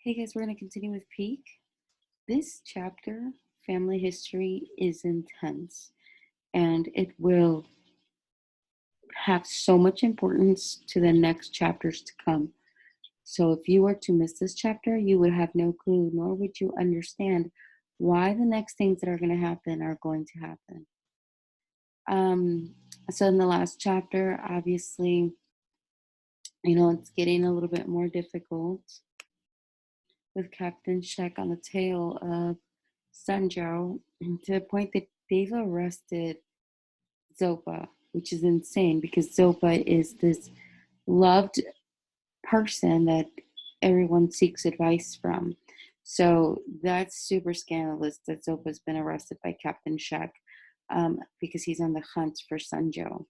Hey guys, we're going to continue with Peak. This chapter, family history, is intense and it will have so much importance to the next chapters to come. So if you were to miss this chapter, you would have no clue, nor would you understand why the next things that are going to happen are going to happen. Um, so in the last chapter, obviously, it's getting a little bit more difficult with Captain Shek on the tail of Sanjo to the point that they've arrested Zopa, which is insane because Zopa is this loved person that everyone seeks advice from. So that's super scandalous that Zopa's been arrested by Captain Shek because he's on the hunt for Sanjo.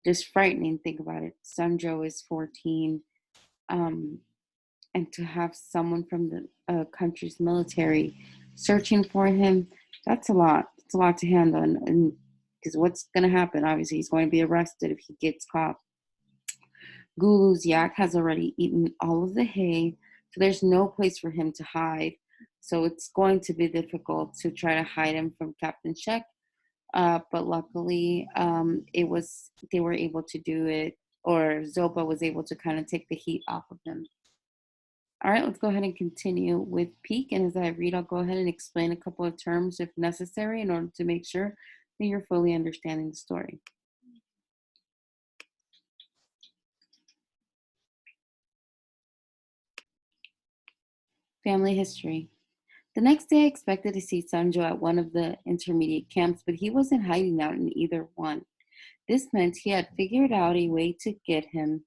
Just frightening, think about it. Sanjo is 14, um, and to have someone from the country's military searching for him, that's a lot. It's a lot to handle. And because what's going to happen? Obviously, he's going to be arrested if he gets caught. Gulu's yak has already eaten all of the hay, so there's no place for him to hide. So it's going to be difficult to try to hide him from Captain Shek. But luckily, they were able to do it, or Zopa was able to kind of take the heat off of him. All right, let's go ahead and continue with peak. And as I read, I'll go ahead and explain a couple of terms if necessary in order to make sure that you're fully understanding the story. Family history. The next day, I expected to see Sanjo at one of the intermediate camps, but he wasn't hiding out in either one. This meant he had figured out a way to get him.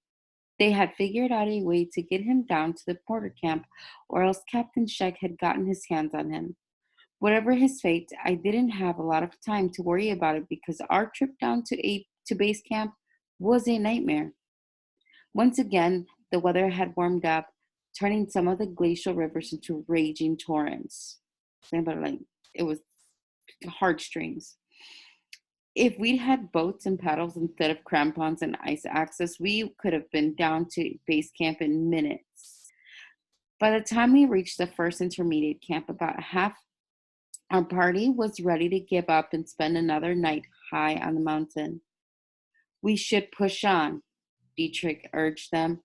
They had figured out a way to get him down to the porter camp, or else Captain Shek had gotten his hands on him. Whatever his fate, I didn't have a lot of time to worry about it because our trip down to base camp was a nightmare. Once again, the weather had warmed up, turning some of the glacial rivers into raging torrents. But like it was heartstrings. If we'd had boats and paddles instead of crampons and ice axes, we could have been down to base camp in minutes. By the time we reached the first intermediate camp, about half our party was ready to give up and spend another night high on the mountain. We should push on, Dietrich urged them.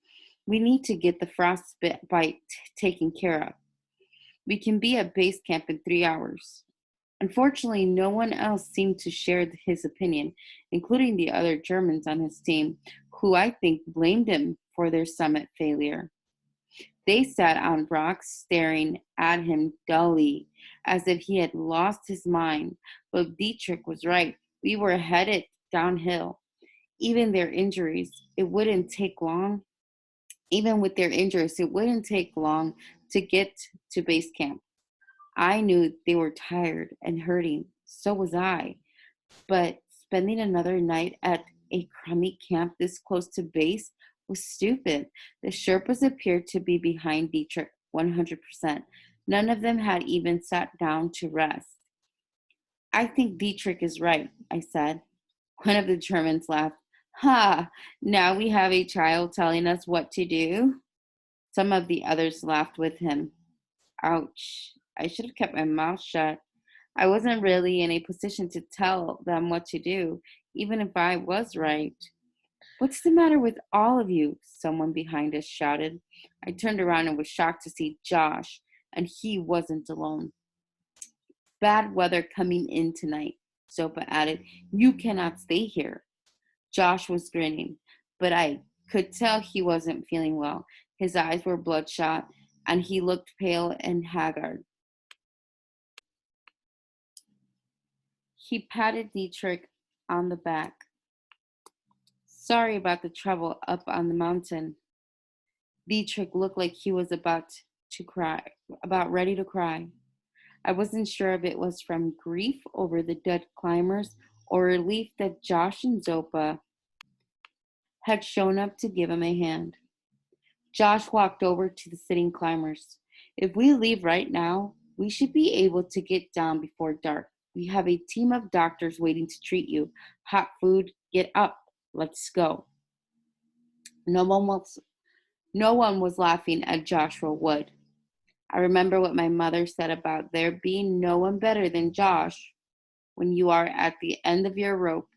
We need to get the frostbite taken care of. We can be at base camp in 3 hours. Unfortunately, no one else seemed to share his opinion, including the other Germans on his team, who I think blamed him for their summit failure. They sat on rocks staring at him dully, as if he had lost his mind. But Dietrich was right. We were headed downhill. Even their injuries, it wouldn't take long. Even with their injuries, it wouldn't take long to get to base camp. I knew they were tired and hurting. So was I. But spending another night at a crummy camp this close to base was stupid. The Sherpas appeared to be behind Dietrich 100%. None of them had even sat down to rest. I think Dietrich is right, I said. One of the Germans laughed. Ha! Now we have a child telling us what to do? Some of the others laughed with him. Ouch. I should have kept my mouth shut. I wasn't really in a position to tell them what to do, even if I was right. What's the matter with all of you? Someone behind us shouted. I turned around and was shocked to see Josh, and he wasn't alone. Bad weather coming in tonight, Zopa added. You cannot stay here. Josh was grinning, but I could tell he wasn't feeling well. His eyes were bloodshot, and he looked pale and haggard. He patted Dietrich on the back. Sorry about the trouble up on the mountain. Dietrich looked like he was about ready to cry. I wasn't sure if it was from grief over the dead climbers or relief that Josh and Zopa had shown up to give him a hand. Josh walked over to the sitting climbers. If we leave right now, we should be able to get down before dark. We have a team of doctors waiting to treat you. Hot food, get up. Let's go. No one was laughing at Joshua Wood. I remember what my mother said about there being no one better than Josh when you are at the end of your rope.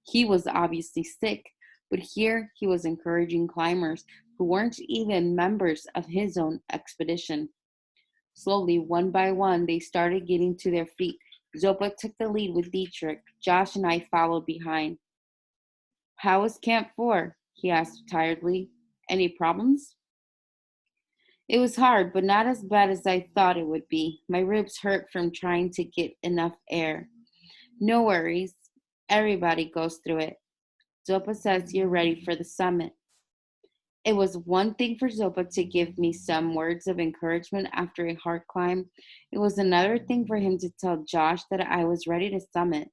He was obviously sick, but here he was encouraging climbers who weren't even members of his own expedition. Slowly, one by one, they started getting to their feet. Zopa took the lead with Dietrich. Josh and I followed behind. "How was Camp 4?" he asked tiredly. "Any problems?" It was hard, but not as bad as I thought it would be. My ribs hurt from trying to get enough air. "No worries. Everybody goes through it. Zopa says you're ready for the summit." It was one thing for Zopa to give me some words of encouragement after a hard climb. It was another thing for him to tell Josh that I was ready to summit.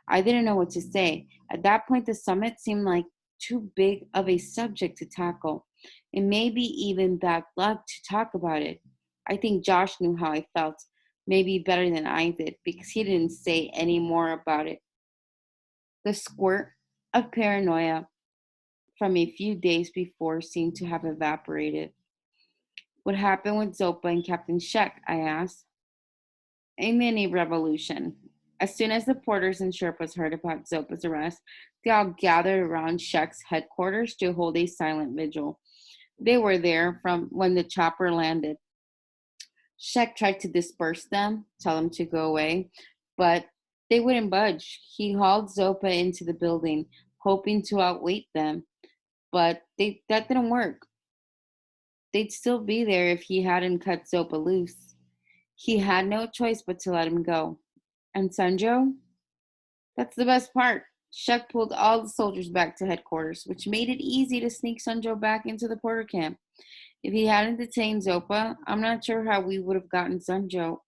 I didn't know what to say. At that point, the summit seemed like too big of a subject to tackle. It may be even bad luck to talk about it. I think Josh knew how I felt, maybe better than I did, because he didn't say any more about it. The squirt of paranoia from a few days before seemed to have evaporated. "What happened with Zopa and Captain Shek?" I asked. "A mini revolution." As soon as the porters and Sherpas heard about Zopa's arrest, they all gathered around Shek's headquarters to hold a silent vigil. They were there from when the chopper landed. Shek tried to disperse them, tell them to go away, but they wouldn't budge. He hauled Zopa into the building, hoping to outweight them, but that didn't work. They'd still be there if he hadn't cut Zopa loose. He had no choice but to let him go. And Sanjo? That's the best part. Shek pulled all the soldiers back to headquarters, which made it easy to sneak Sanjo back into the porter camp. If he hadn't detained Zopa, I'm not sure how we would have gotten Sanjo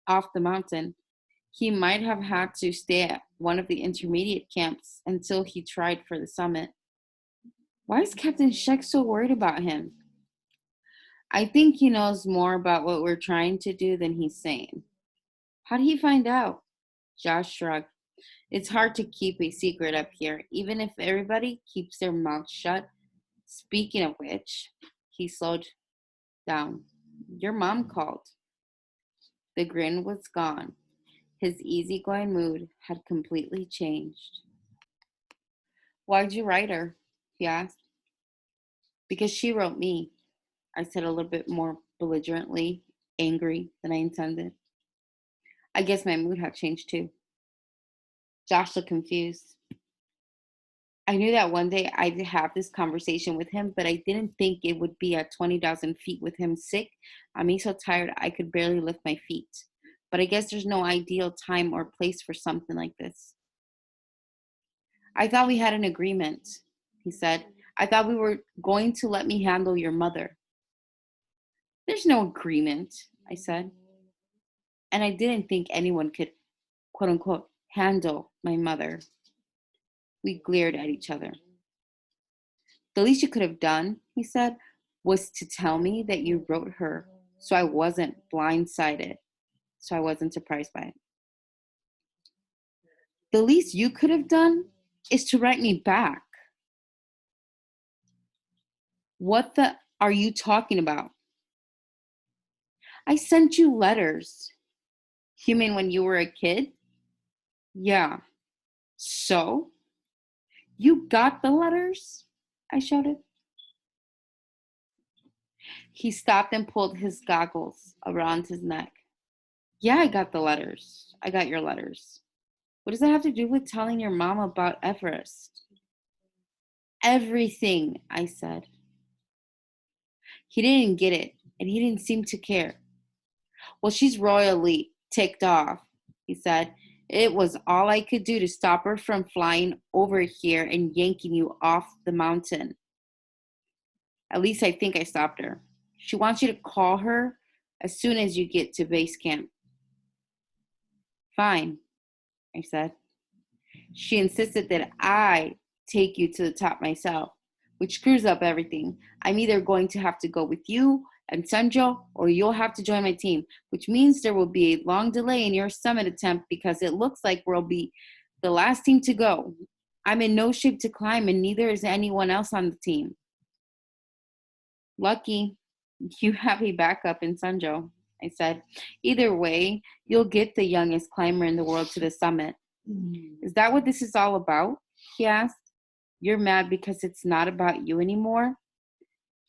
off the mountain. He might have had to stay at one of the intermediate camps until he tried for the summit. Why is Captain Shek so worried about him? I think he knows more about what we're trying to do than he's saying. How did he find out? Josh shrugged. It's hard to keep a secret up here, even if everybody keeps their mouths shut. Speaking of which, he slowed down. Your mom called. The grin was gone. His easygoing mood had completely changed. Why'd you write her? He asked. Because she wrote me, I said a little bit more belligerently, angry than I intended. I guess my mood had changed too. Josh looked confused. I knew that one day I'd have this conversation with him, but I didn't think it would be at 20,000 feet with him sick. I mean, so tired I could barely lift my feet. But I guess there's no ideal time or place for something like this. I thought we had an agreement, he said. I thought we were going to let me handle your mother. There's no agreement, I said. And I didn't think anyone could, quote unquote, handle my mother. We glared at each other. The least you could have done, he said, was to tell me that you wrote her so I wasn't blindsided, so I wasn't surprised by it. The least you could have done is to write me back. What the are you talking about? I sent you letters. You mean when you were a kid? Yeah. So? You got the letters? I shouted. He stopped and pulled his goggles around his neck. Yeah, I got the letters. I got your letters. What does that have to do with telling your mom about Everest? Everything, I said. He didn't get it, and he didn't seem to care. Well, she's royally ticked off, he said. It was all I could do to stop her from flying over here and yanking you off the mountain. At least I think I stopped her. She wants you to call her as soon as you get to base camp. Fine, I said. She insisted that I take you to the top myself, which screws up everything. I'm either going to have to go with you and Sanjo, or you'll have to join my team, which means there will be a long delay in your summit attempt because it looks like we'll be the last team to go. I'm in no shape to climb, and neither is anyone else on the team. Lucky, You have a backup in Sunjo, I said. Either way, you'll get the youngest climber in the world to the summit. Is that what this is all about? He asked. You're mad because it's not about you anymore?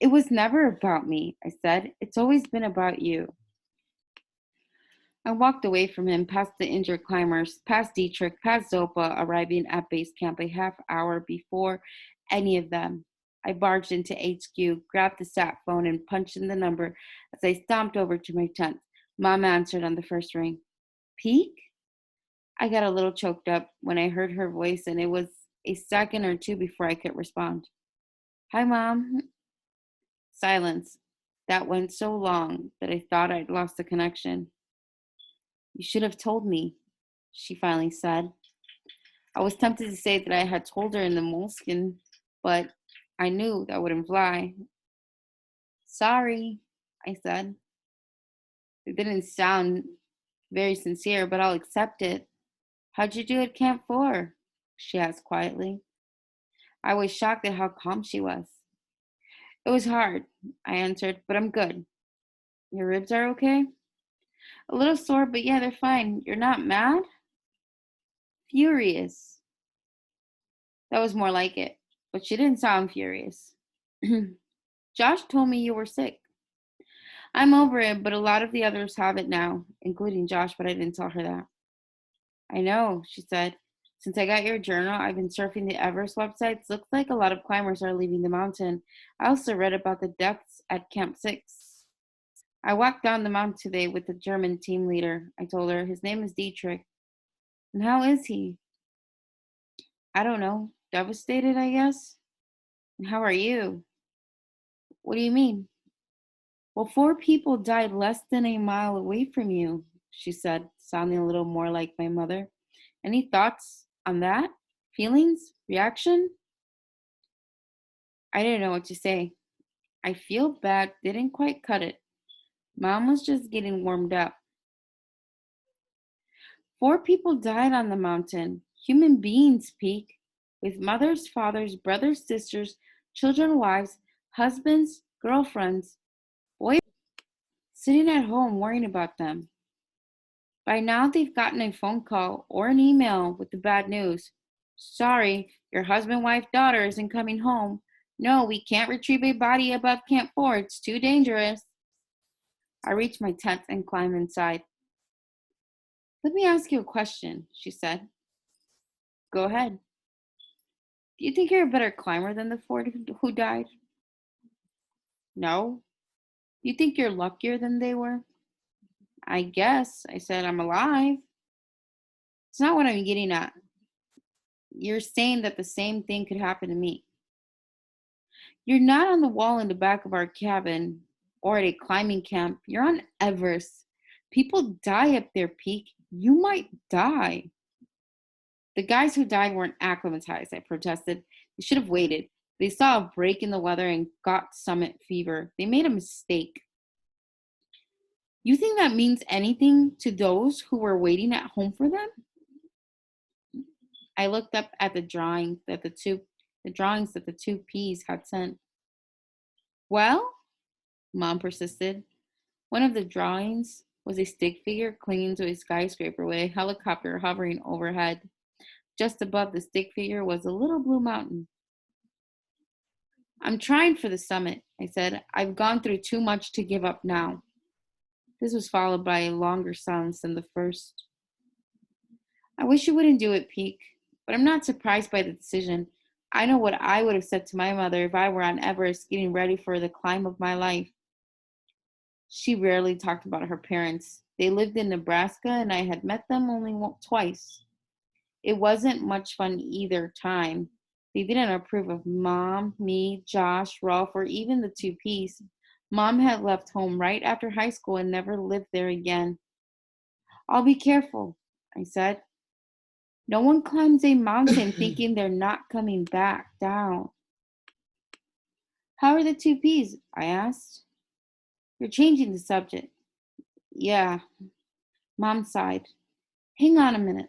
It was never about me, I said. It's always been about you. I walked away from him, past the injured climbers, past Dietrich, past Zopa, arriving at base camp a half hour before any of them. I barged into HQ, grabbed the sat phone, and punched in the number as I stomped over to my tent. Mom answered on the first ring. Peak? I got a little choked up when I heard her voice, and it was a second or two before I could respond. Hi, Mom. Silence. That went so long that I thought I'd lost the connection. You should have told me, she finally said. I was tempted to say that I had told her in the moleskin, but I knew that wouldn't fly. Sorry, I said. It didn't sound very sincere, but I'll accept it. How'd you do at Camp 4? She asked quietly. I was shocked at how calm she was. It was hard, I answered, but I'm good. Your ribs are okay? A little sore, but yeah, they're fine. You're not mad? Furious. That was more like it, but she didn't sound furious. Josh told me you were sick. I'm over it, but a lot of the others have it now, including Josh, but I didn't tell her that. I know, she said. Since I got your journal, I've been surfing the Everest websites. Looks like a lot of climbers are leaving the mountain. I also read about the deaths at Camp 6. I walked down the mountain today with the German team leader, I told her. His name is Dietrich. And how is he? I don't know. Devastated, I guess. And how are you? What do you mean? Well, 4 people died less than a mile away from you, she said, sounding a little more like my mother. Any thoughts on that? Feelings? Reaction? I didn't know what to say. I feel bad, didn't quite cut it. Mom was just getting warmed up. 4 people died on the mountain. Human beings, Peak, with mothers, fathers, brothers, sisters, children, wives, husbands, girlfriends, boys, sitting at home worrying about them. By now, they've gotten a phone call or an email with the bad news. Sorry, your husband, wife, daughter isn't coming home. No, we can't retrieve a body above Camp 4. It's too dangerous. I reached my tent and climbed inside. Let me ask you a question, she said. Go ahead. Do you think you're a better climber than the 4 who died? No. Do you think you're luckier than they were? I guess. I said, I'm alive. It's not what I'm getting at. You're saying that the same thing could happen to me. You're not on the wall in the back of our cabin or at a climbing camp. You're on Everest. People die up there, Peak. You might die. The guys who died weren't acclimatized, I protested. They should have waited. They saw a break in the weather and got summit fever. They made a mistake. You think that means anything to those who were waiting at home for them? I looked up at the drawings that the 2Ps had sent. Well, Mom persisted. One of the drawings was a stick figure clinging to a skyscraper with a helicopter hovering overhead. Just above the stick figure was a little blue mountain. I'm trying for the summit, I said. I've gone through too much to give up now. This was followed by a longer silence than the first. I wish you wouldn't do it, Peak, but I'm not surprised by the decision. I know what I would have said to my mother if I were on Everest getting ready for the climb of my life. She rarely talked about her parents. They lived in Nebraska and I had met them only twice. It wasn't much fun either time. They didn't approve of Mom, me, Josh, Rolf, or even the 2Ps. Mom had left home right after high school and never lived there again. I'll be careful, I said. No one climbs a mountain thinking they're not coming back down. How are the 2Ps? I asked. You're changing the subject. Yeah, Mom sighed. Hang on a minute.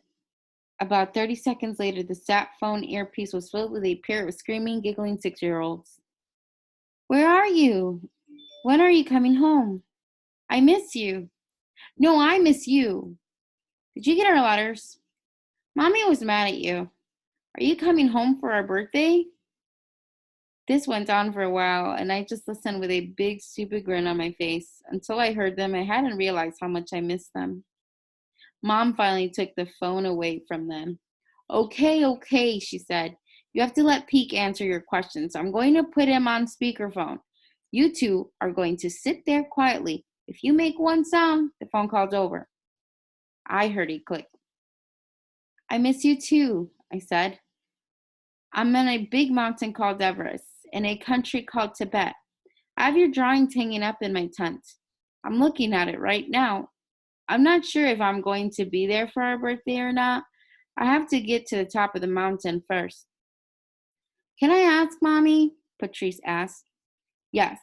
About 30 seconds later, the sat phone earpiece was filled with a pair of screaming, giggling 6-year-olds. Where are you? When are you coming home? I miss you. No, I miss you. Did you get our letters? Mommy was mad at you. Are you coming home for our birthday? This went on for a while, and I just listened with a big, stupid grin on my face. Until I heard them, I hadn't realized how much I missed them. Mom finally took the phone away from them. Okay, she said. You have to let Peek answer your questions. I'm going to put him on speakerphone. You two are going to sit there quietly. If you make one sound, the phone call's over. I heard a click. I miss you too, I said. I'm on a big mountain called Everest, in a country called Tibet. I have your drawings hanging up in my tent. I'm looking at it right now. I'm not sure if I'm going to be there for our birthday or not. I have to get to the top of the mountain first. Can I ask, Mommy? Patrice asked. Yes,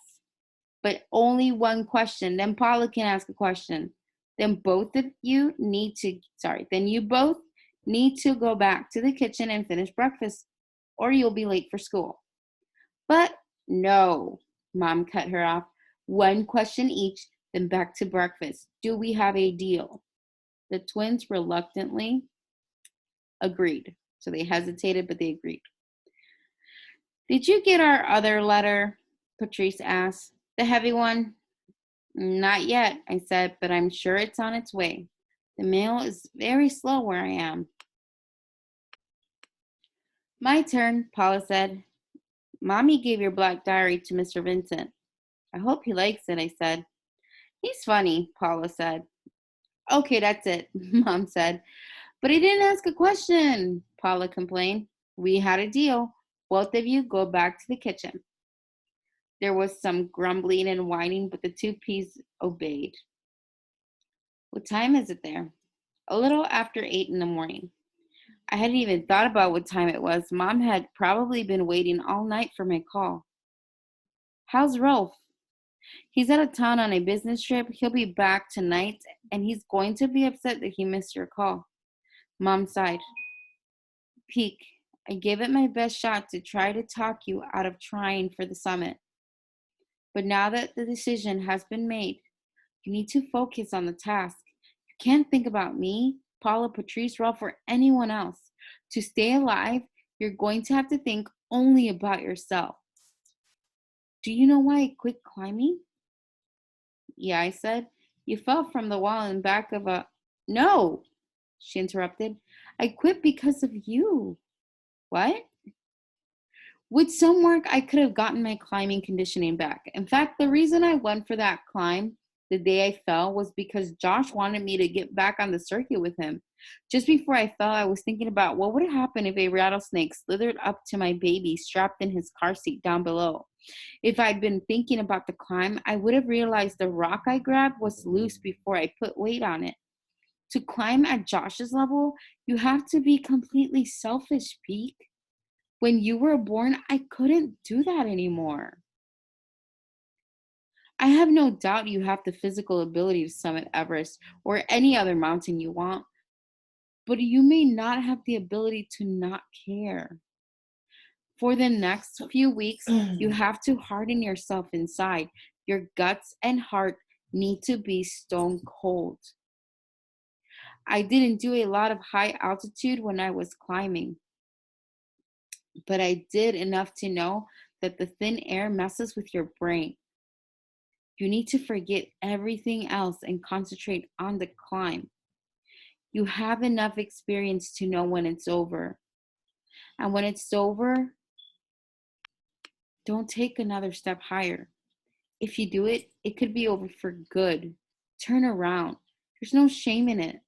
but only one question. Then Paula can ask a question. Then you both need to go back to the kitchen and finish breakfast, or you'll be late for school. But no, Mom cut her off. One question each, then back to breakfast. Do we have a deal? The twins reluctantly agreed. So they hesitated, but they agreed. Did you get our other letter? Patrice asked. The heavy one? Not yet, I said, but I'm sure it's on its way. The mail is very slow where I am. My turn, Paula said. Mommy gave your black diary to Mr. Vincent. I hope he likes it, I said. He's funny, Paula said. Okay, that's it, Mom said. But he didn't ask a question, Paula complained. We had a deal. Both of you go back to the kitchen. There was some grumbling and whining, but the two peas obeyed. What time is it there? A little after 8 in the morning. I hadn't even thought about what time it was. Mom had probably been waiting all night for my call. How's Rolf? He's out of town on a business trip. He'll be back tonight, and he's going to be upset that he missed your call. Mom sighed. Peek, I gave it my best shot to try to talk you out of trying for the summit. But now that the decision has been made, you need to focus on the task. You can't think about me, Paula, Patrice, Rolf, or anyone else. To stay alive, you're going to have to think only about yourself. Do you know why I quit climbing? Yeah, I said. You fell from the wall in back of a... No, she interrupted. I quit because of you. What? With some work, I could have gotten my climbing conditioning back. In fact, the reason I went for that climb the day I fell was because Josh wanted me to get back on the circuit with him. Just before I fell, I was thinking about what would happen if a rattlesnake slithered up to my baby strapped in his car seat down below. If I'd been thinking about the climb, I would have realized the rock I grabbed was loose before I put weight on it. To climb at Josh's level, you have to be completely selfish, Peek. When you were born, I couldn't do that anymore. I have no doubt you have the physical ability to summit Everest or any other mountain you want, but you may not have the ability to not care. For the next few weeks, you have to harden yourself inside. Your guts and heart need to be stone cold. I didn't do a lot of high altitude when I was climbing, but I did enough to know that the thin air messes with your brain. You need to forget everything else and concentrate on the climb. You have enough experience to know when it's over. And when it's over, don't take another step higher. If you do it, it could be over for good. Turn around. There's no shame in it.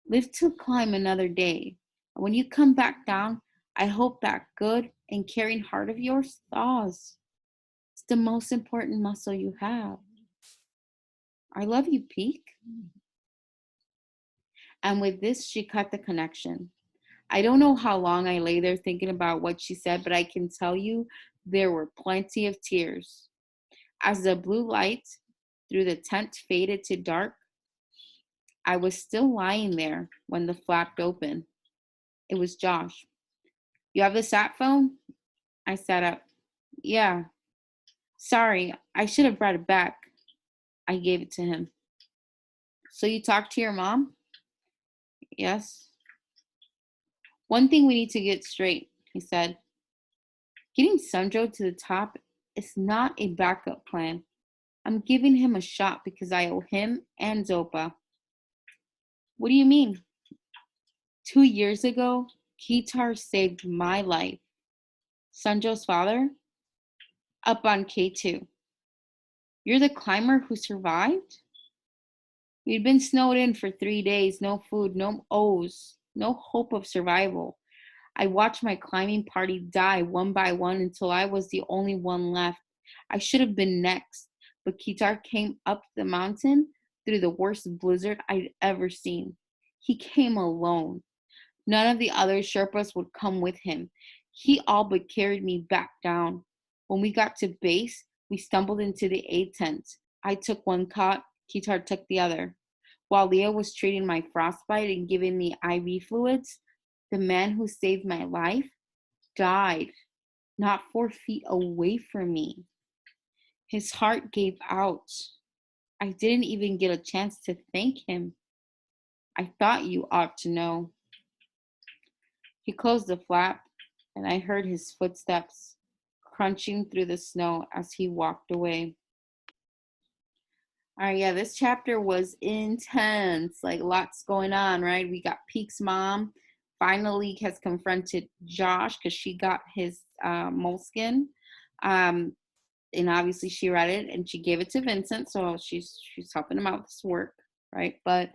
Live to climb another day. And when you come back down, I hope that good and caring heart of yours thaws. It's the most important muscle you have. I love you, Peek. And with this, she cut the connection. I don't know how long I lay there thinking about what she said, but I can tell you there were plenty of tears. As the blue light through the tent faded to dark, I was still lying there when the flap opened. It was Josh. You have the sat phone? I sat up. Yeah. Sorry, I should have brought it back. I gave it to him. So you talked to your mom? Yes. One thing we need to get straight, he said. Getting Sunjo to the top is not a backup plan. I'm giving him a shot because I owe him and Zopa. What do you mean? 2 years ago, Kitar saved my life. Sunjo's father? Up on K2. You're the climber who survived? We'd been snowed in for 3 days, no food, no O's, no hope of survival. I watched my climbing party die one by one until I was the only one left. I should have been next, but Kitar came up the mountain through the worst blizzard I'd ever seen. He came alone. None of the other Sherpas would come with him. He all but carried me back down. When we got to base, we stumbled into the A tent. I took one cot, Kitar took the other. While Leah was treating my frostbite and giving me IV fluids, the man who saved my life died not 4 feet away from me. His heart gave out. I didn't even get a chance to thank him. I thought you ought to know. He closed the flap, and I heard his footsteps crunching through the snow as he walked away. All right, yeah, this chapter was intense. Like, lots going on, right? We got Peek's mom finally has confronted Josh because she got his moleskin. And obviously she read it and she gave it to Vincent, so she's helping him out with his work, right? But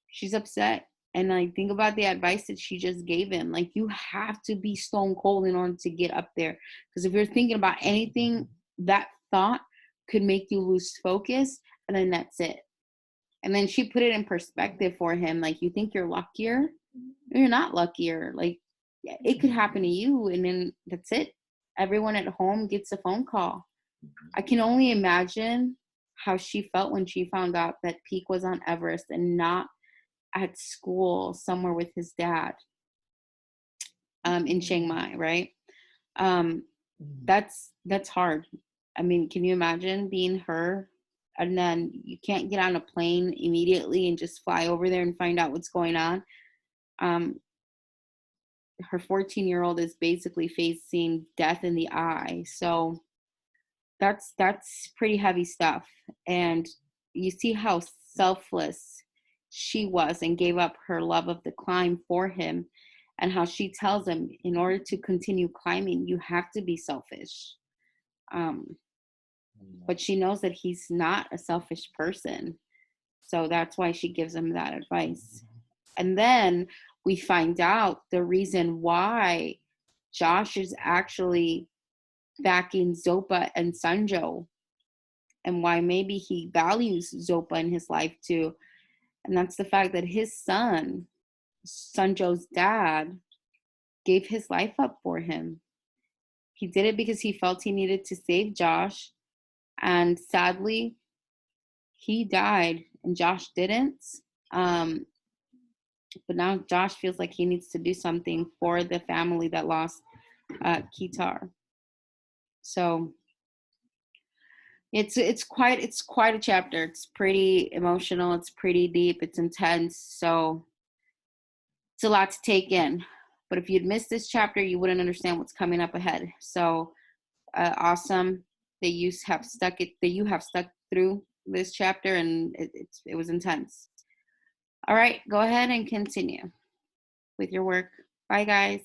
she's upset. And I think about the advice that she just gave him. Like, you have to be stone cold in order to get up there. Because if you're thinking about anything, that thought could make you lose focus, and then that's it. And then she put it in perspective for him. Like, you think you're luckier? You're not luckier. Like, it could happen to you, and then that's it. Everyone at home gets a phone call. I can only imagine how she felt when she found out that Peek was on Everest and not at school somewhere with his dad in Chiang Mai, right? That's hard. I mean, can you imagine being her and then you can't get on a plane immediately and just fly over there and find out what's going on? Her 14-year-old is basically facing death in the eye. So that's pretty heavy stuff. And you see how selfless she was and gave up her love of the climb for him, and how she tells him, in order to continue climbing, you have to be selfish. But she knows that he's not a selfish person. So that's why she gives him that advice. And then we find out the reason why Josh is actually backing Zopa and Sunjo, and why maybe he values Zopa in his life too. And that's the fact that his son, Sunjo's dad, gave his life up for him. He did it because he felt he needed to save Josh. And sadly, he died and Josh didn't. But now Josh feels like he needs to do something for the family that lost Kitar. So it's quite a chapter. It's pretty emotional. It's pretty deep. It's intense. So it's a lot to take in. But if you'd missed this chapter, you wouldn't understand what's coming up ahead. So awesome that you have stuck through this chapter, and it was intense. All right, go ahead and continue with your work. Bye, guys.